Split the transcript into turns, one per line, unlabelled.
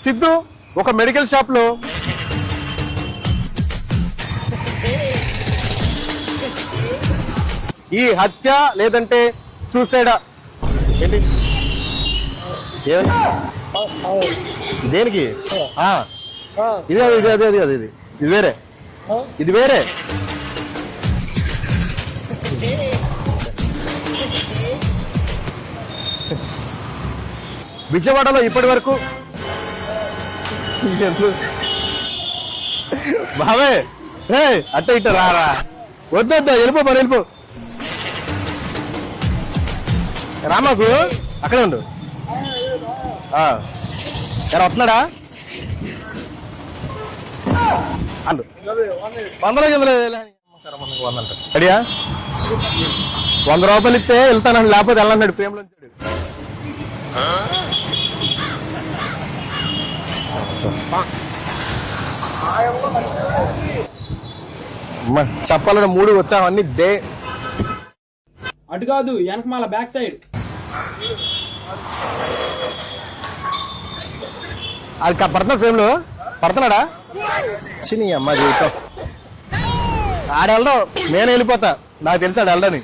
సిద్ధు ఒక medical shop లో ఈ హత్య లేదంటే సూసైడా ఏంటి దేనికి ఇదే ఇదే అదే అదే ఇది ఇది వేరే ఇది వేరే విజయవాడలో ఇప్పటి వరకు బావే రే అట్ట ఇట్ట రారా వద్దొద్దా వెళ్ళిపో మరి వెళ్ళిపో రామాకు అక్కడే ఉండు ఎలా వస్తున్నాడా అండు 100 అడియా 100 రూపాయలు ఇస్తే వెళ్తానండి లేకపోతే వెళ్ళన్నాడు ప్రేమలో చెప్పాలని 3 వచ్చామన్నీ దే
అటు కాదు వెనకమాల బ్యాక్ సైడ్
అది పడుతున్నాడు ఫ్రేమ్ లో పడుతున్నాడా చిని అమ్మ జీవితం ఆడెళ్ళడం నేను వెళ్ళిపోతా నాకు తెలుసు ఆడు వెళ్ళడని